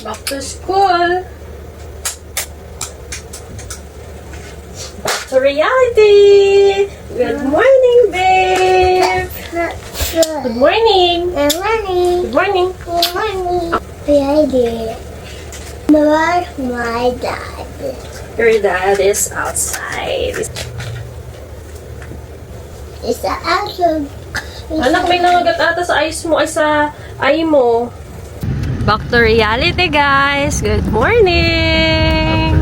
Back to school. Back to reality. Good morning, babe. Good morning. Good morning. Good morning. Good morning. Reality. Where's my dad? Your dad is outside. Is that actually? Anak, may nangagat ata sa eyes mo, ay sa eye mo. Back to reality, guys. Good morning.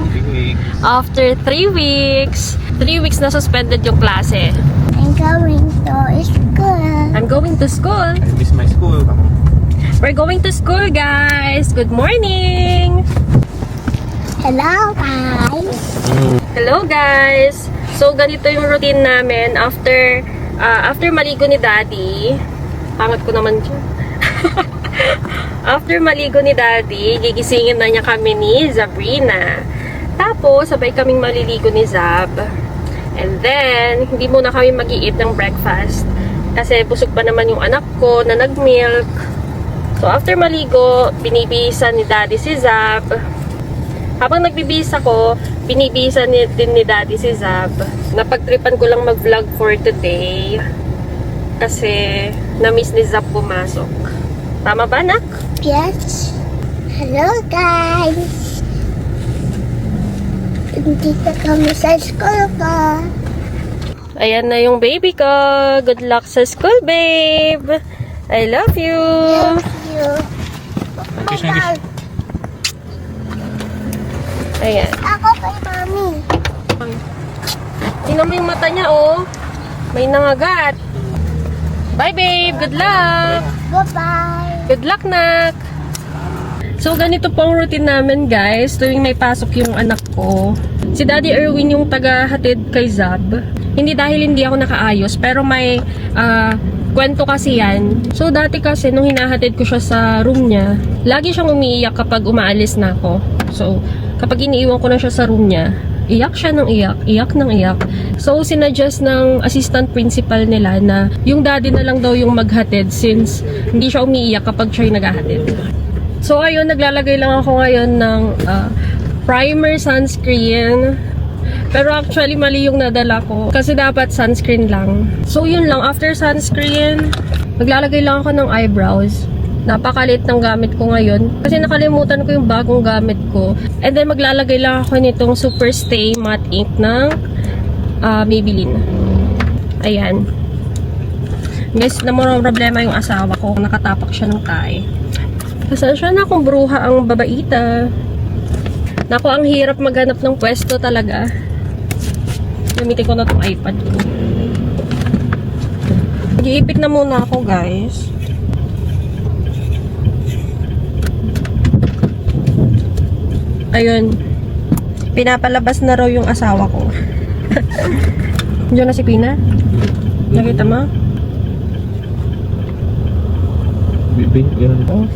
After 3 weeks. 3 weeks na suspended yung klase. I'm going to school. I'm going to school. I miss my school. We're going to school, guys. Good morning. Hello, guys. Hello, guys. So, ganito yung routine namin after maligo ni Daddy. Pangat ko naman siya. After maligo ni Daddy, gigisingin na niya kami ni Zabrina. Tapos, sabay kaming maliligo ni Zab. And then, hindi muna kami mag-i-eat ng breakfast. Kasi busog pa naman yung anak ko na nag-milk. So, after maligo, binibisa ni Daddy si Zab. Habang nagbibisa ko, binibisa din ni Daddy si Zab. Napagtripan ko lang mag-vlog for today. Kasi, na-miss ni Zab pumasok. Tama ba, anak? Yes. Hello, guys. Dito kami sa school ko. Ayan na yung baby ko. Good luck sa school, babe. I love you. Thank you. Kiss na kiss. Ayan. Ako kay Mami. Tingnan mo yung mata niya, oh. May nangagat. Bye, babe. Good luck. Goodbye. Good luck, nak. So, ganito po ang routine namin, guys. Tuwing may pasok yung anak ko. Si Daddy Erwin yung taga-hatid kay Zab. Hindi dahil hindi ako nakaayos, pero may kwento kasi yan. So, dati kasi, nung hinahatid ko siya sa room niya, lagi siyang umiiyak kapag umaalis na ako. So, kapag iniiwan ko na siya sa room niya, iyak siya ng iyak, iyak ng iyak. So, sinuggest ng assistant principal nila na yung daddy na lang daw yung maghatid since hindi siya umiiyak kapag siya yung naghahatid. So, ayun, naglalagay lang ako ngayon ng primer sunscreen. Pero actually, mali yung nadala ko. Kasi dapat sunscreen lang. So, yun lang. After sunscreen, naglalagay lang ako ng eyebrows. Napakalit ng gamit ko ngayon. Kasi nakalimutan ko yung bagong gamit ko. And then, maglalagay lang ako nitong Super Stay Matte Ink ng Maybelline. Ayan. Guys, namang problema yung asawa ko. Nakatapak siya ng tie. Pasensya na kung bruha ang babaita. Naku, ang hirap maghanap ng pwesto talaga. Gamitin ko na itong iPad ko. Mag-iipit na muna ako, guys. Ayun. Pinapalabas na raw yung asawa ko. Diyan na si Pina. Nakita mo? Oh.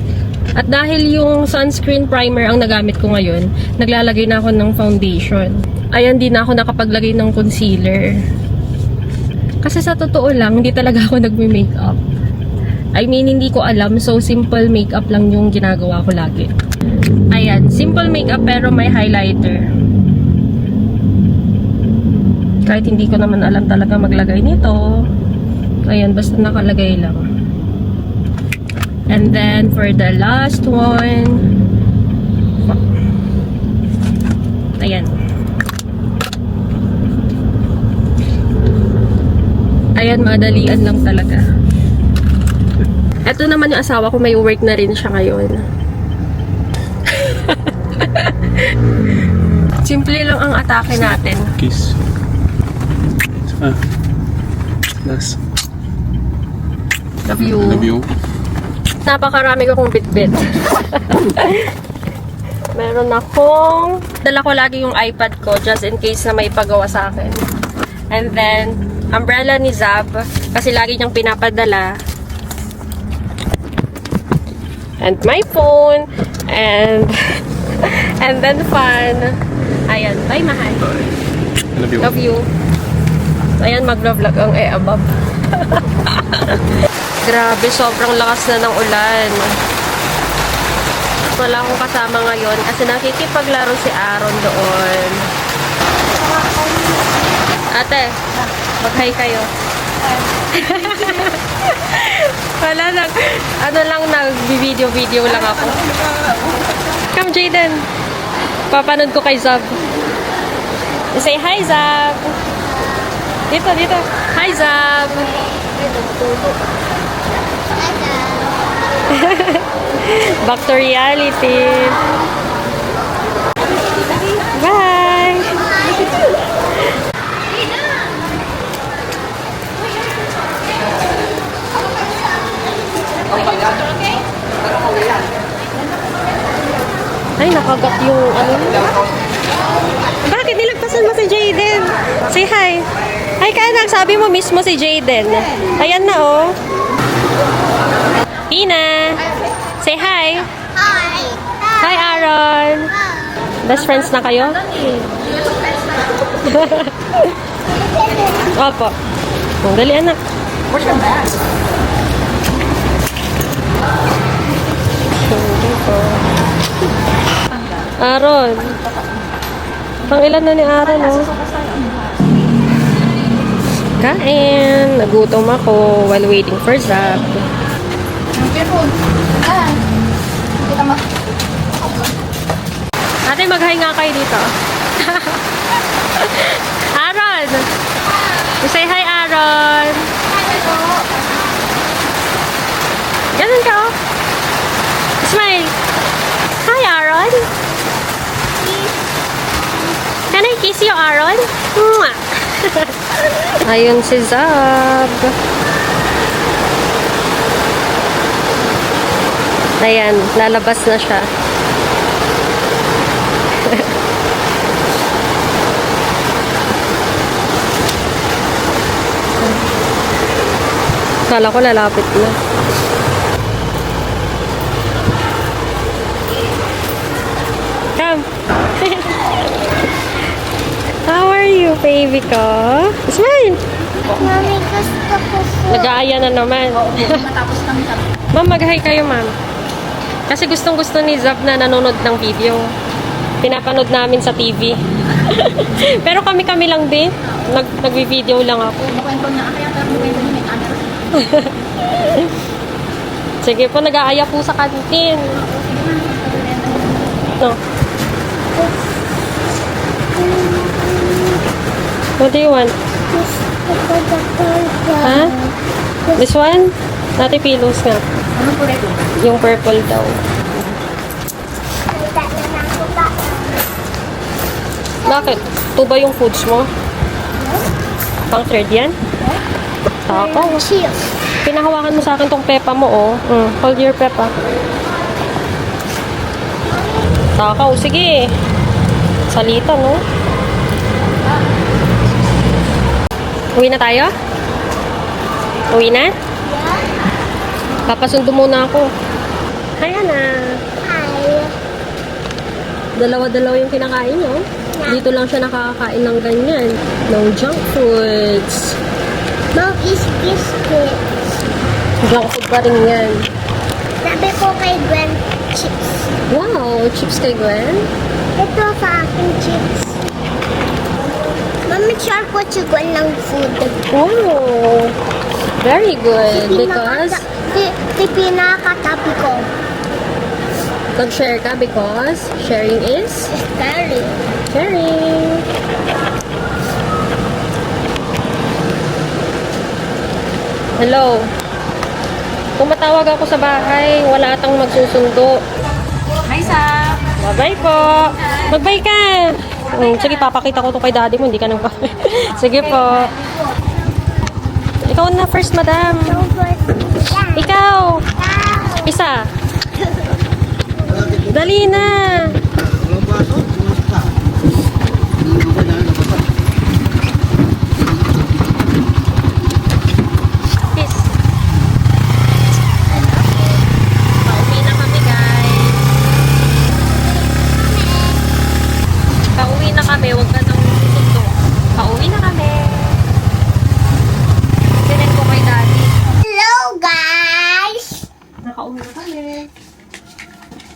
At dahil yung sunscreen primer ang nagamit ko ngayon, naglalagay na ako ng foundation. Ayan, di na ako nakapaglagay ng concealer. Kasi sa totoo lang, hindi talaga ako nagme-makeup. I mean, hindi ko alam. So, simple makeup lang yung ginagawa ko lagi. Ayan, simple makeup pero may highlighter. Kahit hindi ko naman alam talaga maglagay nito. Ayan, basta nakalagay lang. And then, for the last one, ayan. Ayan, madalian lang talaga. Ito naman yung asawa ko, may work na rin siya ngayon. Simple lang ang atake natin. Kiss. Last. Love you. Love you. Napakarami ko kong bit-bit. Meron akong... Dala ko lagi yung iPad ko just in case na may pagawa sa akin. And then, umbrella ni Zab. Kasi lagi niyang pinapadala. And my phone. And... and then fan. Ayan. Bye, mahal. Love you. Love you. Ayan, mag-vlog ang above. Grabe, sobrang lakas na ng ulan. Wala akong kasama ngayon kasi nakikipaglaro si Aaron doon. Ate, mag-hi kayo. Wala lang. Ano lang, nag-video lang ako. Come, Jaden. Papanood ko kay Zab. Say hi, Zab. Dito. Hi, Zab. Back to reality. Bye. Ay, nakagat yung ano. Bakit nilagpasan mo si Jaden? Say hi. Hi ka anak, sabi mo mismo si Jaden. Ayan na oh. Ina. Say hi. Hi. Hi Aaron. Best friends na kayo? Opo. Oh, dali anak. Aaron. Pang ilan na ni Aaron, oh? Kain. Nagutom ako while waiting for Zab. Ate, mag-hi nga kayo dito. Aaron! Say hi, Aaron! Ganun ka, oh. Smile! Hi, Aaron! Can I kiss you, Aaron? Mwah! Ayun si Zab. Ayan, lalabas na siya. Kala ko lalapit na. Come. How are you, baby ko? Smile! Mami, gusto ko po. Nag-aaya na naman. Ma'am, mag-hi kayo, ma'am. Kasi gustong-gusto ni Zab na nanonood ng video. Pinapanood namin sa TV. Pero kami-kami lang din. Nag-video lang ako. Sige po, nag-aaya po sa kantin. No. What do you want? Gusto ko na po. Ha? This one? Nati pillows nga. Yung purple daw. Handa na ako ba? Bakit? Ito ba yung foods mo? Pang third yan? Takaw. Cheers. Pinahawakan mo sa akin tong pepa mo, oh. Hold your pepa. Takaw, sige. Salita, no? Uwi na tayo? Uwi na? Papasundo muna ako. Hi, Ana. Hi. Dalawa-dalawa yung kinakain, no? Dito lang siya nakakakain ng ganyan. No junk foods. Mom is biscuits. Junk food pa rin yan. Sabi ko kay Gwen, chips. Wow, chips kay Gwen. Ito sa akin, chips. Mami, share ko si Gwen ng food. Oh, very good. Because Pinakatabi ko. nag-share ka because sharing is Scary. caring. Hello. Kung matawag ako sa bahay, wala atang magsusundo. Hi, Sa. Bye-bye po. Mag-bye ka. Sige, papakita ko to kay daddy mo. Hindi ka nang Sige po. Ikaw na first, madam. Ikaw. Isa. Dali na. Kiss. Pauwi na kami, guys. Pauwi na kami. Huwag ka nang sundo. Pauwi na kami. Sinan ko kay daddy. Hello, guys! Nakauwi na kami.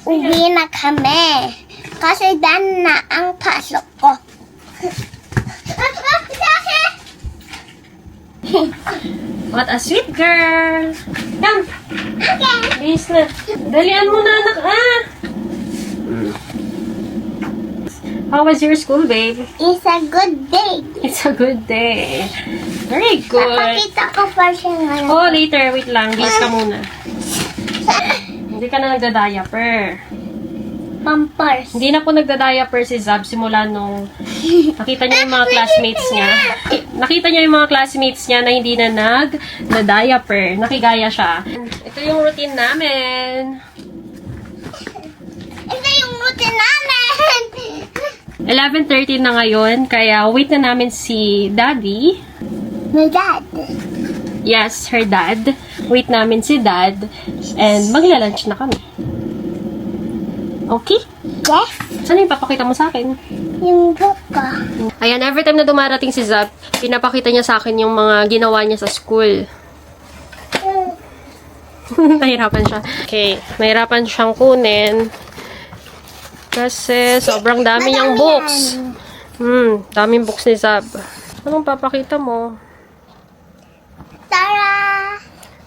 Uwi na kami. Kasi dan na ang pasok ko. What a sweet girl! Come! Okay. Bilis na. Dalian mo na, anak, ah! How was your school, babe? It's a good day. It's a good day. Very good. Napakita ko pa siya ngayon. Oh, later. Wait lang. Bis ka muna. Hindi ka na nagda-diaper. Pampers. Hindi na po nagda-diaper si Zab simula nung nakita niya yung mga classmates niya. Nakita niya yung mga classmates niya na hindi na nagda-diaper. Nakigaya siya. Ito yung routine namin. Ito yung routine namin. 11:30 na ngayon, kaya wait na namin si Daddy. My dad. Yes, her dad. Wait namin si Dad. And magla-lunch na kami. Okay? Yes. Saan yung papakita mo sa akin? Yung book ko. Ayan, every time na dumarating si Zab, pinapakita niya sa akin yung mga ginawa niya sa school. Nahirapan siya. Okay, nahirapan siyang kunin. Kasi sobrang dami niyang books. Daming books ni Zab. Anong papakita mo? Tara!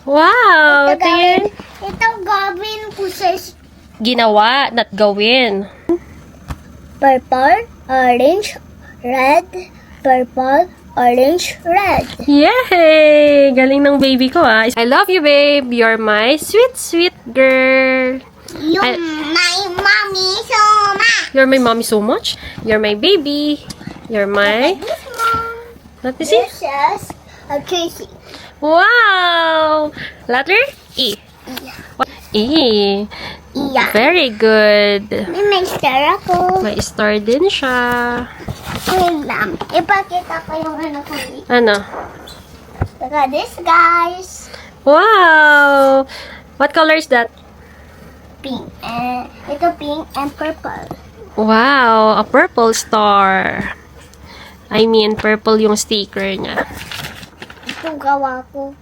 Wow! Ito gawin, Tingin. ito gawin ko sa Ginawa, not gawin. purple, orange, red, purple, orange, red. Yay! Galing ng baby ko, ah. I love you, babe. You're my sweet, sweet girl. Yung my mommy so much. You're my mommy so much. You're my baby. You're my... This mom. Let me see. This is a Tracy. Wow! Letter E. E. Yeah. Very good. May star ako. May star din siya. Wait lang. Ipakita ko yung ano ko. Ano? Look at this, guys. Wow! What color is that? Pink. Ito pink and purple. Wow! A purple star. I mean, purple yung sticker niya. Ito gawa ko.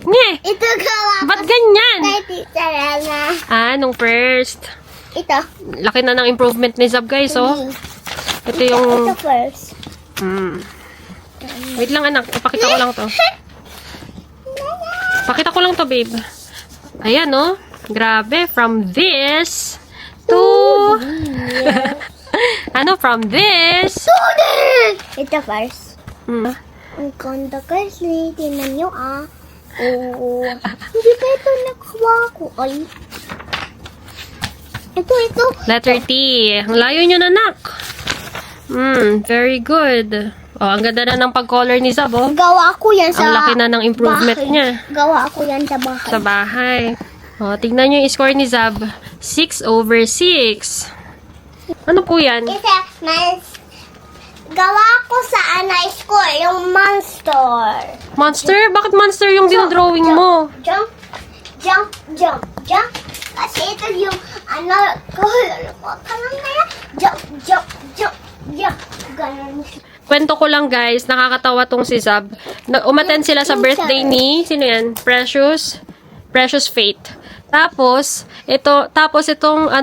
Nye! Ito gawa ko. Ba't ganyan? Kay Tita Rana. Nung first. Ito. Laki na ng improvement ni Zab, guys, oh. Ito yung... Ito first. Wait lang, anak. Ipakita ko lang to. Pakita ko lang to, babe. Ayan, oh. Grabe. From this to... ano? From this... Ito first. Ang ganda kasi. Tingnan nyo Oo. Hindi pa ito nakuha ko. Ay. Ito. Letter T. Ang layo nyo na, anak. Very good. Oh, ang ganda na ng pag-color ni Zab, oh. Gawa ko yan sa Ang laki na ng improvement bahay. niya. Gawa ko yan sa bahay. Sa bahay. Oh, tignan nyo yung score ni Zab. 6/6. Ano po yan? Isa, gawa ko sa high school, yung monster. Monster? Bakit monster yung dinodrawing mo? Jump. Kasi ito yung color ko. Kanang kaya, jump. Ganun. Kwento ko lang, guys, nakakatawa tong si Zab. Umattend sila sa birthday ni, sino yan? Precious Fate. Tapos itong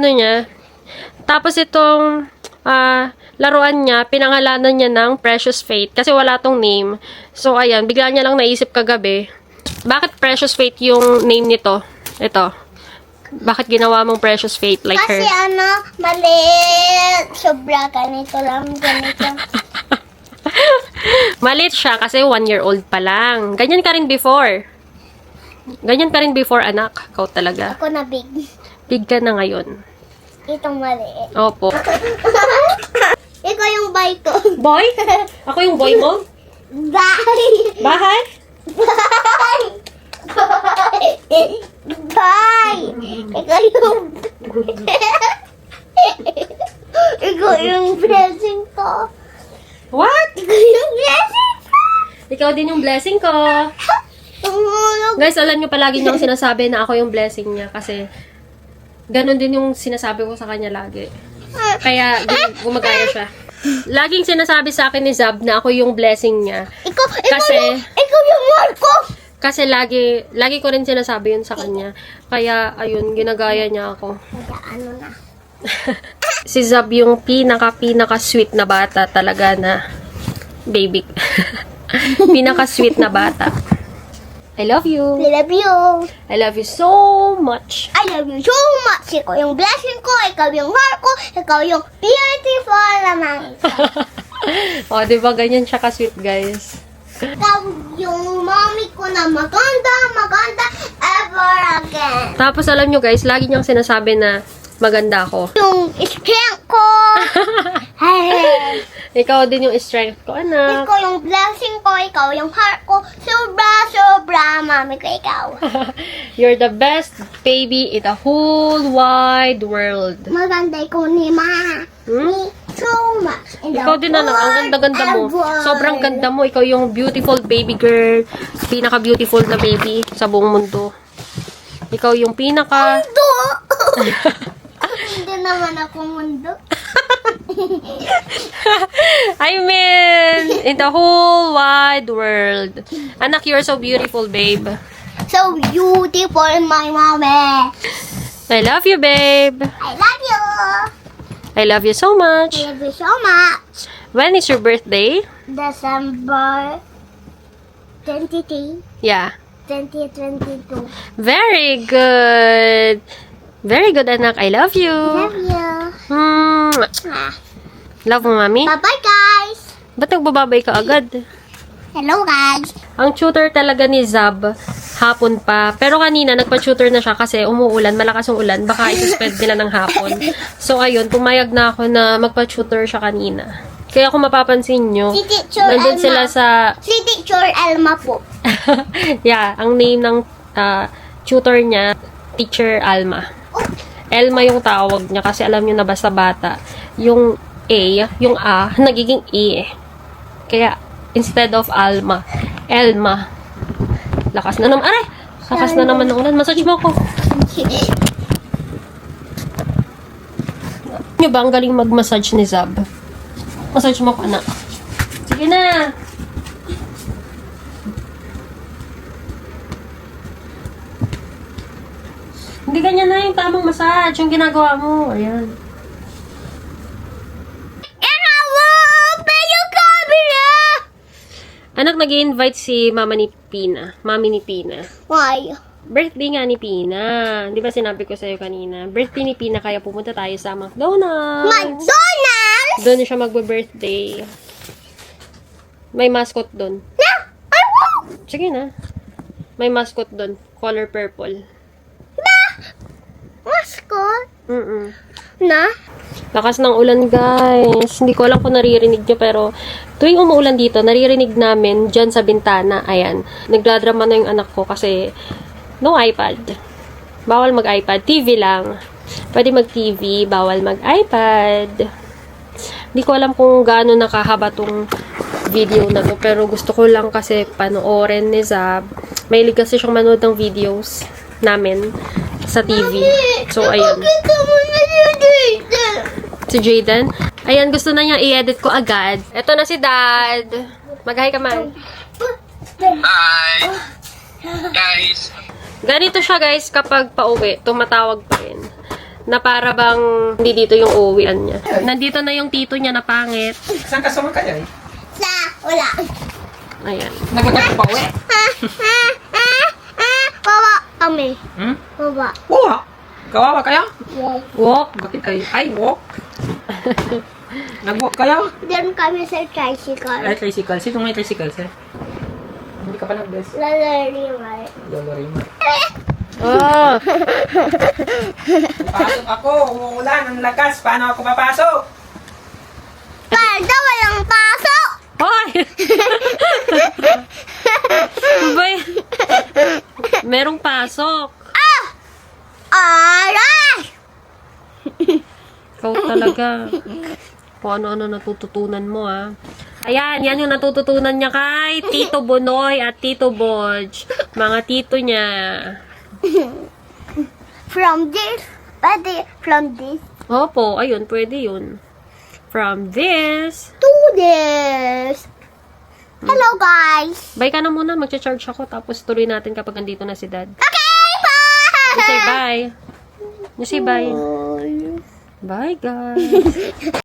laruan niya, pinangalanan niya ng Precious Fate kasi wala tong name. So, ayan, bigla niya lang naisip kagabi, bakit Precious Fate yung name nito? Ito. Bakit ginawa mong Precious Fate like Kasi her? maliit. Sobra, ganito. Maliit siya kasi 1-year-old pa lang. Ganyan ka rin before. Anak. Ikaw talaga. Ako na big. Big ka na ngayon. Itong maliit. Opo. Ikaw yung boy ko. Boy? Ako yung boy mo? Bye! Bahay? Bye! Ikaw yung blessing ko. What? Ikaw yung blessing ko. Ikaw din yung blessing ko. Tumulog. Guys, alam nyo palagi niyang sinasabi na ako yung blessing niya kasi ganun din yung sinasabi ko sa kanya lagi. Kaya gumagaya siya. Laging sinasabi sa akin ni Zab na ako yung blessing niya. Ikaw yung mahal ko. Kasi lagi ko rin sinasabi yun sa kanya. Kaya, ayun, ginagaya niya ako. Ano na? Si Zab yung pinaka-sweet na bata talaga na baby. Pinaka-sweet na bata. I love you. I love you. I love you so much. I love you so much. Ikaw yung blessing ko, ikaw yung heart ko, ikaw yung beautiful naman. O, diba ganyan siya ka-sweet, guys. Ikaw yung mommy ko na maganda ever again. Tapos alam nyo guys, lagi niyang sinasabi na maganda ako. Yung strength ko. Hey. Ikaw din yung strength ko, anak. Ikaw yung blessing ko, ikaw yung heart ko. Sobra, mami ko ikaw. You're the best baby in the whole wide world. Maganda ikaw ni Ma. Hmm? So much. In the Ikaw din anak, ang ganda-ganda mo. world. Sobrang ganda mo. Ikaw yung beautiful baby girl. Pinaka-beautiful na baby sa buong mundo. Ikaw yung pinaka... Mundo. Hindi naman ako mundo. I mean, in the whole wide world. Anak, you're so beautiful, babe. So beautiful, my mommy. I love you, babe. I love you. I love you so much. I love you so much. When is your birthday? December 23, Yeah. 2022. Very good. Very good, anak. I love you. Love you. Ah. Love mo, mami? Bye-bye, guys. Ba't nagbababay ka agad? Hello, guys. Ang tutor talaga ni Zab, hapon pa. Pero kanina, nagpa-tutor na siya kasi umuulan, malakas ang ulan. Baka isuspend nila ng hapon. So, ayun, pumayag na ako na magpa-tutor siya kanina. Kaya kung mapapansin nyo, Si Teacher nandun Elma. sila sa... Si Teacher Elma po. Yeah, ang name ng tutor niya, Teacher Alma. Elma yung tawag niya kasi alam niyo na basta bata. Yung A, yung A, nagiging E eh. Kaya, instead of Alma, Elma. Lakas na naman. Aray! Lakas na naman ng ulan. Massage mo ako. Niyo ba ang galing mag-massage ni Zab? Massage mo ako, anak. Sige na! Hindi ganyan na yung tamang massage, yung ginagawa mo. Ayan. Anak, nag-invite si mama ni Pina. Mami ni Pina. Why? Birthday nga ni Pina. Di ba sinabi ko sa'yo kanina? Birthday ni Pina, kaya pumunta tayo sa McDonald's. McDonald's? Doon siya magbe-birthday. May mascot doon. Na! I won't! Sige na. May mascot doon. Color purple. Mascot? Na? Lakas ng ulan, guys. Hindi ko alam kung naririnig nyo, pero tuwing umuulan dito, naririnig namin dyan sa bintana. Ayan. Nagdadrama na yung anak ko kasi no iPad. Bawal mag-iPad. TV lang. Pwede mag-TV, bawal mag-iPad. Hindi ko alam kung gaano nakahaba tong video na to, pero gusto ko lang kasi panoorin ni Zab. Mahilig kasi siyang manood ng videos namin sa TV. So, ayun. Ipakita mo na si Jaden. Si Jaden. Ayan, gusto na niya i-edit ko agad. Ito na si Dad. Mag-hi ka man. Hi! Guys! Ganito siya, guys, kapag pauwi. Tumatawag pa rin. Na para bang hindi dito yung uuwian niya. Nandito na yung tito niya na pangit. Saan ka sumakay ay? Sa, wala. Ayan. Naglagat pa uwi? Kawa kami. Hmm? Kawa. Wow! Kawawa kaya? Walk. Bakit ay? Ay, walk! Nag-walk kaya? Diyan kami sa tricycle. Ay, tricycle. Sino may tricycle, sir? Hindi ka pa nag-bless. Lalari, right? Lolo Rima. Oh. Pasok ako! Umuulan! Ang lakas! Paano ako papasok? Palda, walang pasok! Hoy! Bay. Merong pasok. Aray! Ikaw talaga. Kung ano-ano natututunan mo, ah. Ayan, yan yung natututunan niya kay Tito Bonoy at Tito Bodge. Mga tito niya. From this, pwede, from this Opo, ayun, pwede yun. From this. to this. Hello, guys. Bye ka na muna, magcha-charge ako, tapos tuloy natin kapag nandito na si Dad. Okay, bye! You say bye. You say bye. Bye, guys!